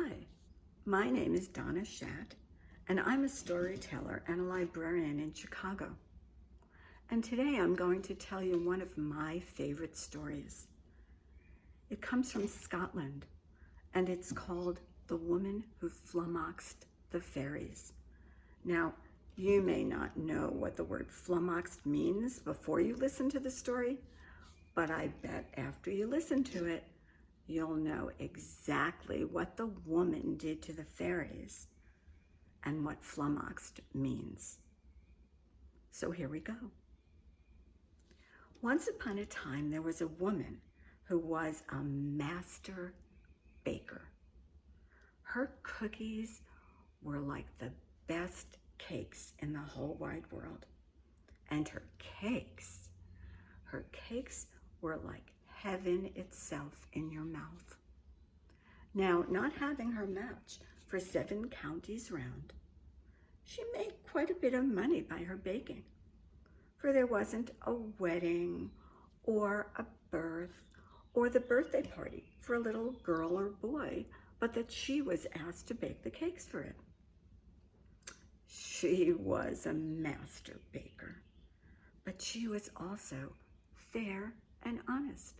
Hi, my name is Donna Schatt, and I'm a storyteller and a librarian in Chicago. And today I'm going to tell you one of my favorite stories. It comes from Scotland, and it's called The Woman Who Flummoxed the Fairies. Now, you may not know what the word flummoxed means before you listen to the story, but I bet after you listen to it, you'll know exactly what the woman did to the fairies and what flummoxed means. So here we go. Once upon a time, there was a woman who was a master baker. Her cookies were like the best cakes in the whole wide world. And her cakes were like heaven itself in your mouth. Now, not having her match for 7 counties round, she made quite a bit of money by her baking, for there wasn't a wedding or a birth or the birthday party for a little girl or boy, but that she was asked to bake the cakes for it. She was a master baker, but she was also fair and honest.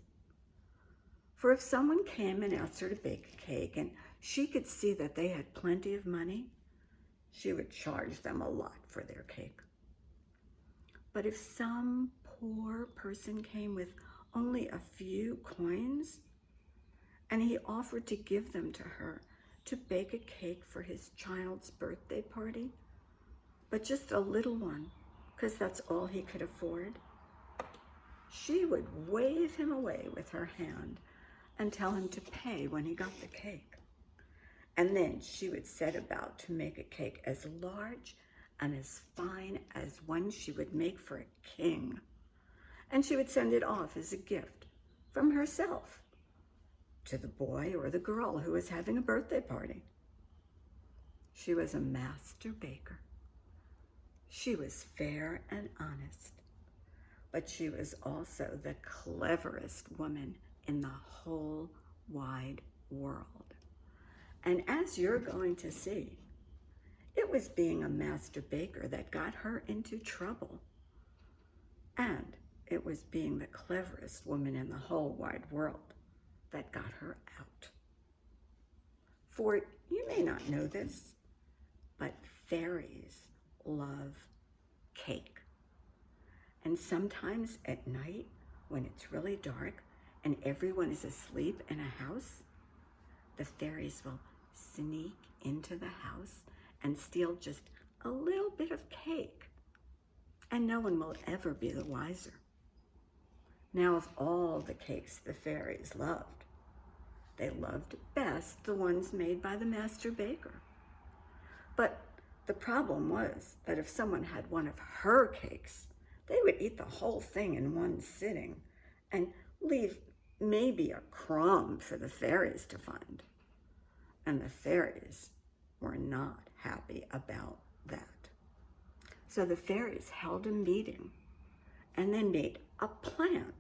For if someone came and asked her to bake a cake and she could see that they had plenty of money, she would charge them a lot for their cake. But if some poor person came with only a few coins and he offered to give them to her to bake a cake for his child's birthday party, but just a little one, because that's all he could afford, she would wave him away with her hand and tell him to pay when he got the cake. And then she would set about to make a cake as large and as fine as one she would make for a king. And she would send it off as a gift from herself to the boy or the girl who was having a birthday party. She was a master baker. She was fair and honest, but she was also the cleverest woman in the whole wide world. And as you're going to see, it was being a master baker that got her into trouble. And it was being the cleverest woman in the whole wide world that got her out. For you may not know this, but fairies love cake. And sometimes at night, when it's really dark and everyone is asleep in a house, the fairies will sneak into the house and steal just a little bit of cake, and no one will ever be the wiser. Now, of all the cakes the fairies loved, they loved best the ones made by the master baker. But the problem was that if someone had one of her cakes, they would eat the whole thing in one sitting and leave maybe a crumb for the fairies to find. And the fairies were not happy about that. So the fairies held a meeting and then made a plan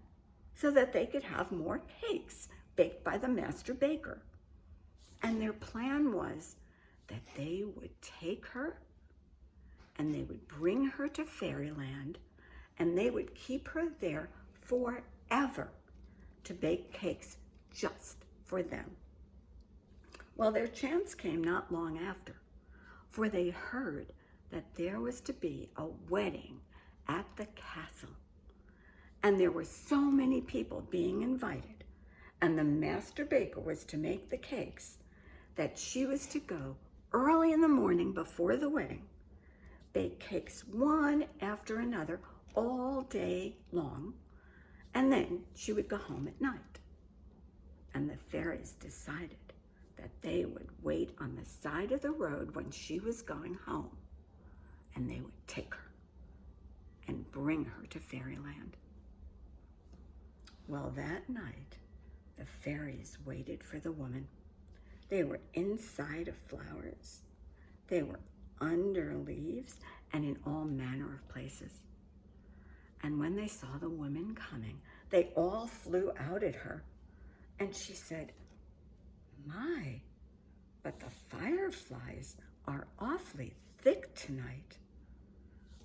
so that they could have more cakes baked by the master baker. And their plan was that they would take her and they would bring her to fairyland and they would keep her there forever to bake cakes just for them. Well, their chance came not long after, for they heard that there was to be a wedding at the castle. And there were so many people being invited, and the master baker was to make the cakes, that she was to go early in the morning before the wedding, bake cakes one after another all day long, and then she would go home at night. And the fairies decided that they would wait on the side of the road when she was going home, and they would take her and bring her to fairyland. Well, that night, the fairies waited for the woman. They were inside of flowers. They were under leaves and in all manner of places. And when they saw the woman coming, they all flew out at her. And she said, "My, but the fireflies are awfully thick tonight."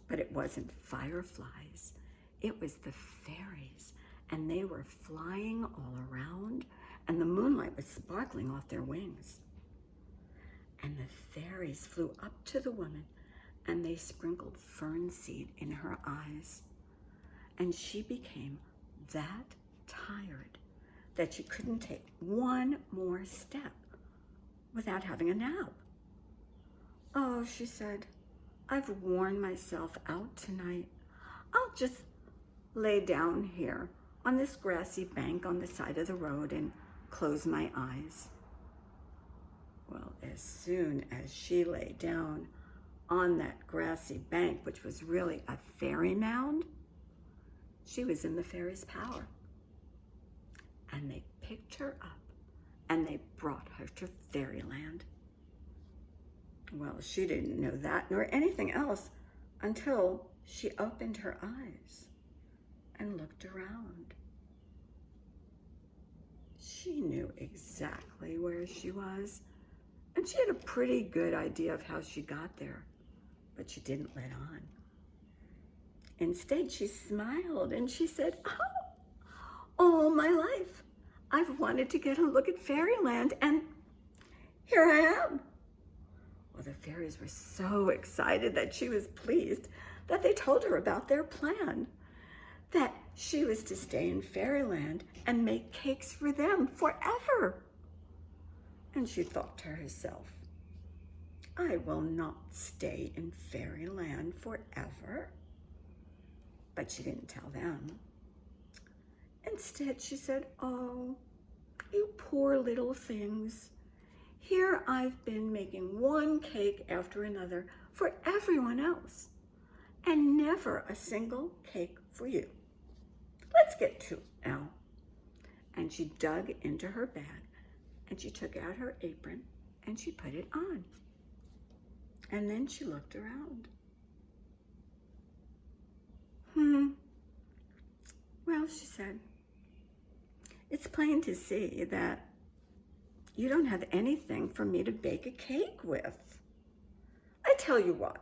But it wasn't fireflies. It was the fairies, and they were flying all around, and the moonlight was sparkling off their wings. And the fairies flew up to the woman, and they sprinkled fern seed in her eyes. And she became that tired that she couldn't take one more step without having a nap. "Oh," she said, "I've worn myself out tonight. I'll just lay down here on this grassy bank on the side of the road and close my eyes." Well, as soon as she lay down on that grassy bank, which was really a fairy mound, she was in the fairies' power. And they picked her up and they brought her to fairyland. Well, she didn't know that nor anything else until she opened her eyes and looked around. She knew exactly where she was, and she had a pretty good idea of how she got there, but she didn't let on. Instead, she smiled and she said, "Oh, all my life, I've wanted to get a look at fairyland, and here I am." Well, the fairies were so excited that she was pleased that they told her about their plan, that she was to stay in fairyland and make cakes for them forever. And she thought to herself, "I will not stay in fairyland forever." But she didn't tell them. Instead, she said, "Oh, you poor little things. Here I've been making one cake after another for everyone else, and never a single cake for you. Let's get to it now." And she dug into her bag, and she took out her apron, and she put it on. And then she looked around. Well, she said, "It's plain to see that you don't have anything for me to bake a cake with. I tell you what,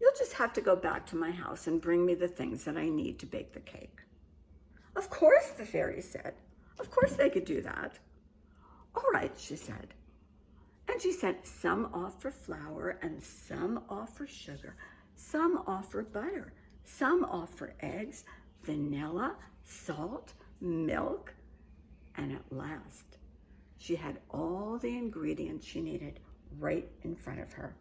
you'll just have to go back to my house and bring me the things that I need to bake the cake." "Of course," the fairy said. "Of course they could do that." "All right," she said. And she sent some off for flour and some off for sugar, some off for butter, some off for eggs, vanilla, salt, milk, and at last she had all the ingredients she needed right in front of her.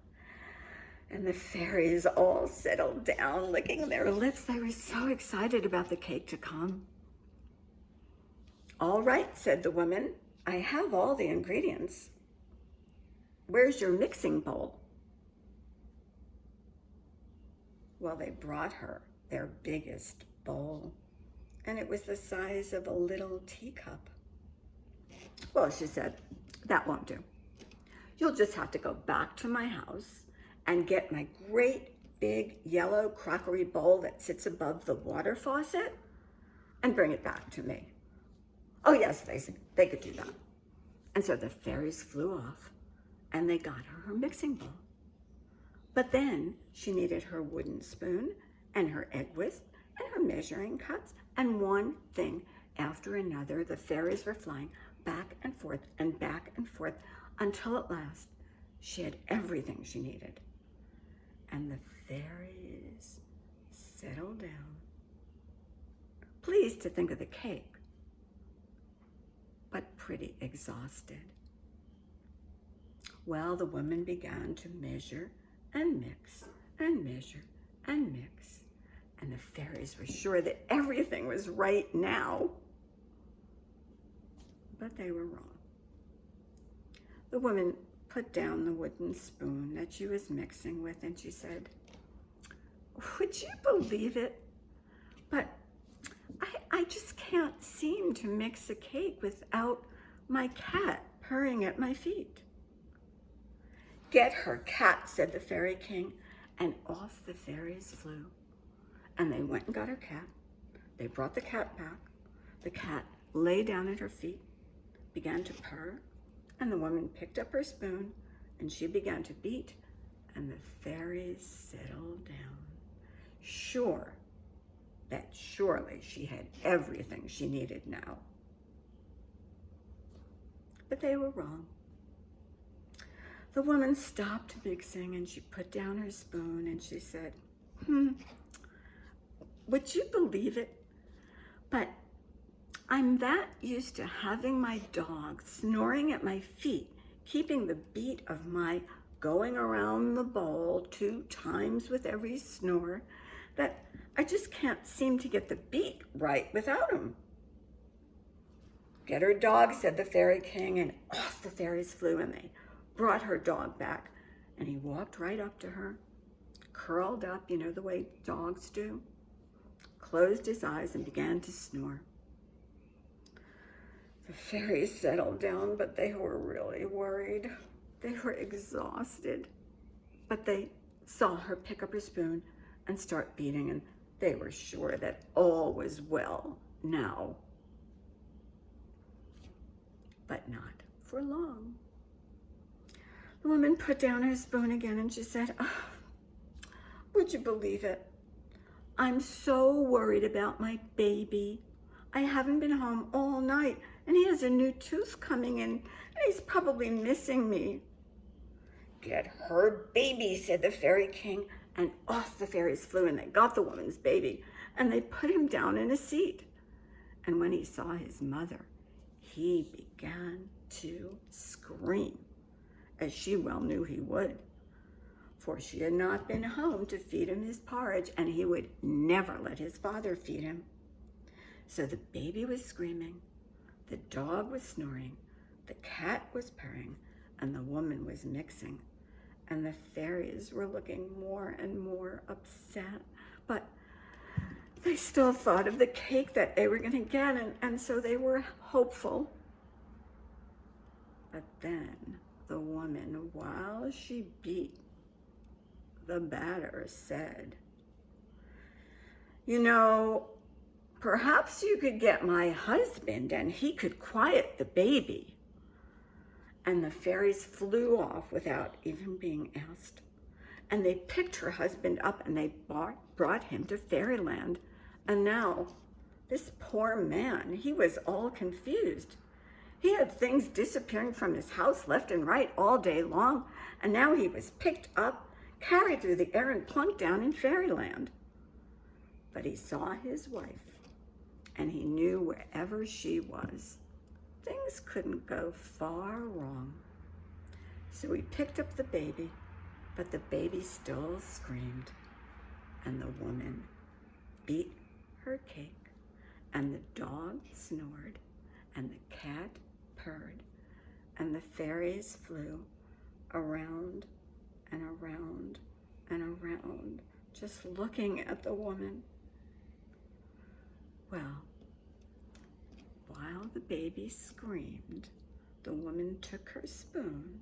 And the fairies all settled down, licking their lips. They were so excited about the cake to come. "All right," said the woman, "I have all the ingredients. Where's your mixing bowl?" Well, they brought her their biggest bowl, and it was the size of a little teacup. "Well," she said, "that won't do. You'll just have to go back to my house and get my great big yellow crockery bowl that sits above the water faucet and bring it back to me." "Oh yes," they said, they could do that. And so the fairies flew off and they got her mixing bowl. But then she needed her wooden spoon and her egg whisk and her measuring cups, and one thing after another, the fairies were flying back and forth until at last she had everything she needed. And the fairies settled down, pleased to think of the cake, but pretty exhausted. Well, the woman began to measure and mix and measure and mix, and the fairies were sure that everything was right now, but they were wrong. The woman put down the wooden spoon that she was mixing with, and she said, "Would you believe it? But I just can't seem to mix a cake without my cat purring at my feet." "Get her cat," said the fairy king, and off the fairies flew. And they went and got her cat. They brought the cat back. The cat lay down at her feet, began to purr And the woman picked up her spoon and she began to beat, and the fairies settled down, sure that surely she had everything she needed now. But they were wrong. The woman stopped mixing and she put down her spoon and she said, would you believe it? But I'm that used to having my dog snoring at my feet, keeping the beat of my going around the bowl 2 times with every snore, that I just can't seem to get the beat right without him. Get her dog, said the Fairy King, and off the fairies flew, and they brought her dog back. And he walked right up to her, curled up, you know, the way dogs do, closed his eyes and began to snore. The fairies settled down, but they were really worried. They were exhausted. But they saw her pick up her spoon and start beating, and they were sure that all was well now. But not for long. The woman put down her spoon again and she said, would you believe it? I'm so worried about my baby. I haven't been home all night, and he has a new tooth coming in, and he's probably missing me. Get her baby, said the Fairy King, and off the fairies flew, and they got the woman's baby, and they put him down in a seat. And when he saw his mother, he began to scream, as she well knew he would, for she had not been home to feed him his porridge, and he would never let his father feed him. So the baby was screaming, the dog was snoring, the cat was purring, and the woman was mixing. And the fairies were looking more and more upset, but they still thought of the cake that they were going to get, and so they were hopeful. But then the woman, while she beat the batter, said, you know, perhaps you could get my husband and he could quiet the baby. And the fairies flew off without even being asked. And they picked her husband up and they brought him to fairyland. And now this poor man, he was all confused. He had things disappearing from his house left and right all day long. And now he was picked up, carried through the air, and plunked down in fairyland. But he saw his wife, and he knew wherever she was, things couldn't go far wrong. So he picked up the baby, but the baby still screamed, and the woman beat her cake, and the dog snored, and the cat purred, and the fairies flew around and around and around, just looking at the woman. Well, while the baby screamed, the woman took her spoon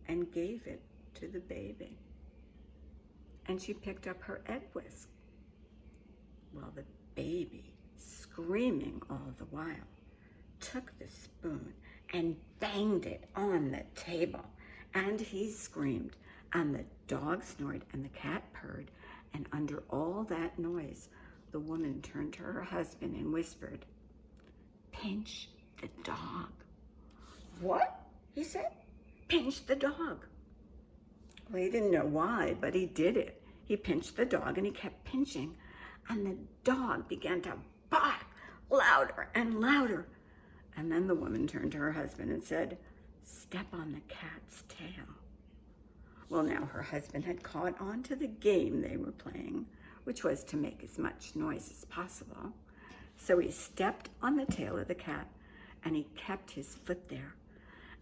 and gave it to the baby. And she picked up her egg whisk. Well, the baby, screaming all the while, took the spoon and banged it on the table. And he screamed, and the dog snored, and the cat purred. And under all that noise, the woman turned to her husband and whispered, pinch the dog. What? He said. Pinch the dog. Well, he didn't know why, but he did it. He pinched the dog and he kept pinching, and the dog began to bark louder and louder. And then the woman turned to her husband and said, step on the cat's tail. Well, now her husband had caught on to the game they were playing, which was to make as much noise as possible. So he stepped on the tail of the cat, and he kept his foot there.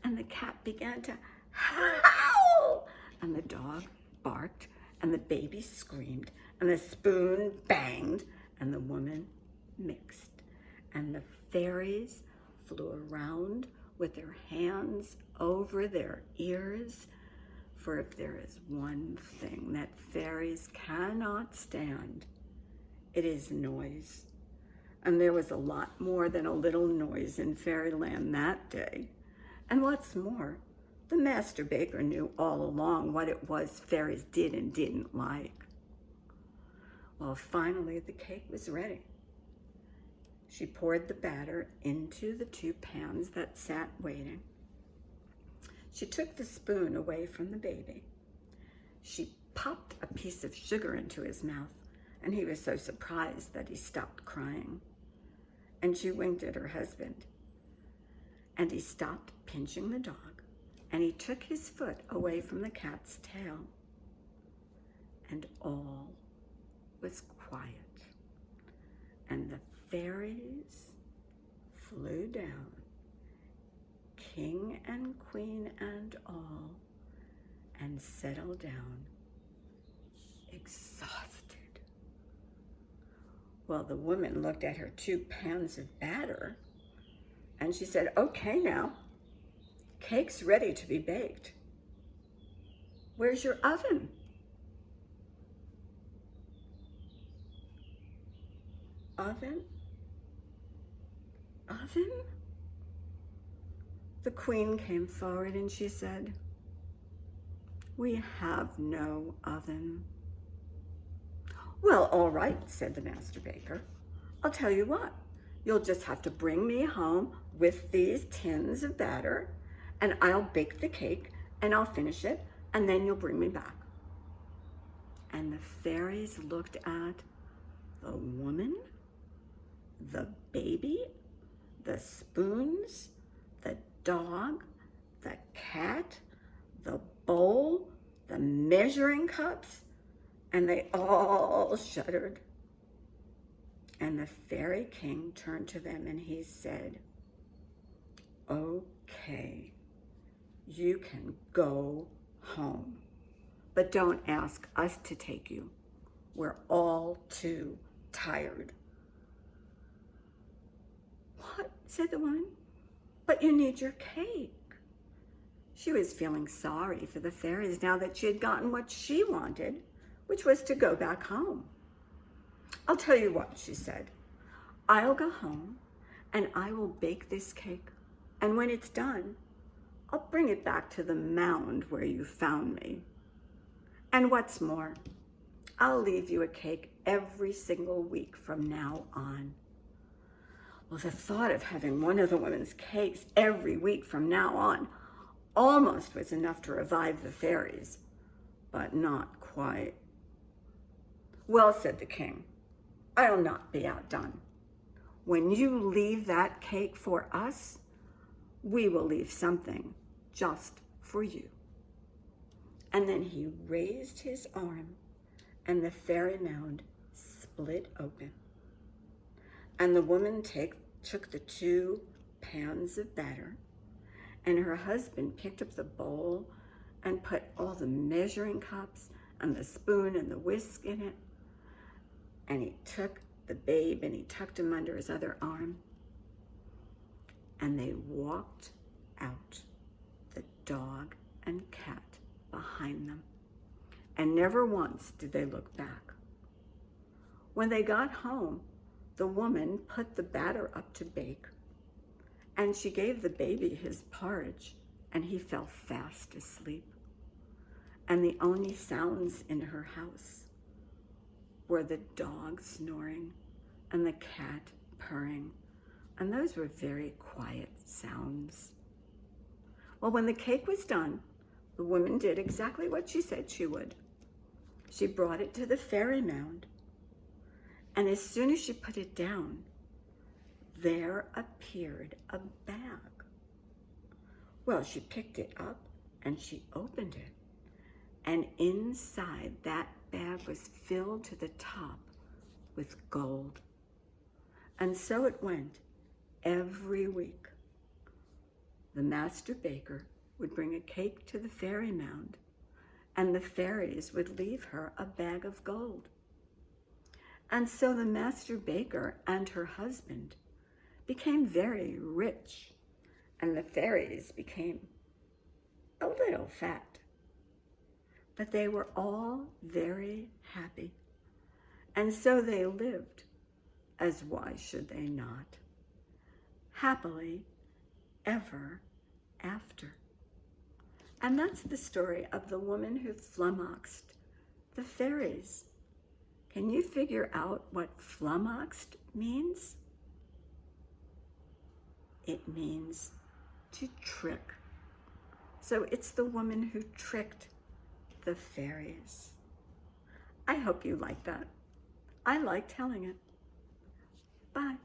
And the cat began to howl, and the dog barked, and the baby screamed, and the spoon banged, and the woman mixed. And the fairies flew around with their hands over their ears, for if there is one thing that fairies cannot stand, it is noise. And there was a lot more than a little noise in fairyland that day. And what's more, the master baker knew all along what it was fairies did and didn't like. Well, finally the cake was ready. She poured the batter into the 2 pans that sat waiting. She took the spoon away from the baby. She popped a piece of sugar into his mouth, and he was so surprised that he stopped crying. And she winked at her husband, and he stopped pinching the dog, and he took his foot away from the cat's tail, and all was quiet. And the fairies flew down, king and queen and all, and settled down, exhausted. Well, the woman looked at her 2 pans of batter, and she said, "Okay now, cake's ready to be baked. Where's your oven?" Oven? Oven? The queen came forward and she said, "We have no oven." "Well, all right," said the master baker. "I'll tell you what, you'll just have to bring me home with these tins of batter, and I'll bake the cake, and I'll finish it, and then you'll bring me back." And the fairies looked at the woman, the baby, the spoons, the dog, the cat, the bowl, the measuring cups, and they all shuddered. And the fairy king turned to them and he said, "Okay, you can go home, but don't ask us to take you. We're all too tired." "What?" said the woman. "But you need your cake." She was feeling sorry for the fairies now that she had gotten what she wanted, which was to go back home. "I'll tell you what," she said. "I'll go home and I will bake this cake, and when it's done, I'll bring it back to the mound where you found me. And what's more, I'll leave you a cake every single week from now on." Well, the thought of having one of the women's cakes every week from now on almost was enough to revive the fairies, but not quite. "Well," said the king, "I'll not be outdone. When you leave that cake for us, we will leave something just for you." And then he raised his arm, and the fairy mound split open. And the woman took the 2 pans of batter, and her husband picked up the bowl and put all the measuring cups and the spoon and the whisk in it. And he took the babe and he tucked him under his other arm. And they walked out, the dog and cat behind them. And never once did they look back. When they got home, the woman put the batter up to bake, and she gave the baby his porridge, and he fell fast asleep. And the only sounds in her house were the dog snoring and the cat purring, and those were very quiet sounds. Well, when the cake was done, the woman did exactly what she said she would. She brought it to the fairy mound, and as soon as she put it down, there appeared a bag. Well, she picked it up and she opened it, and inside that bag was filled to the top with gold. And so it went every week. The master baker would bring a cake to the fairy mound, and the fairies would leave her a bag of gold. And so the master baker and her husband became very rich, and the fairies became a little fat. But they were all very happy, and so they lived, as why should they not, happily ever after. And that's the story of the woman who flummoxed the fairies. Can you figure out what flummoxed means? It means to trick. So it's the woman who tricked the fairies. I hope you like that. I like telling it. Bye.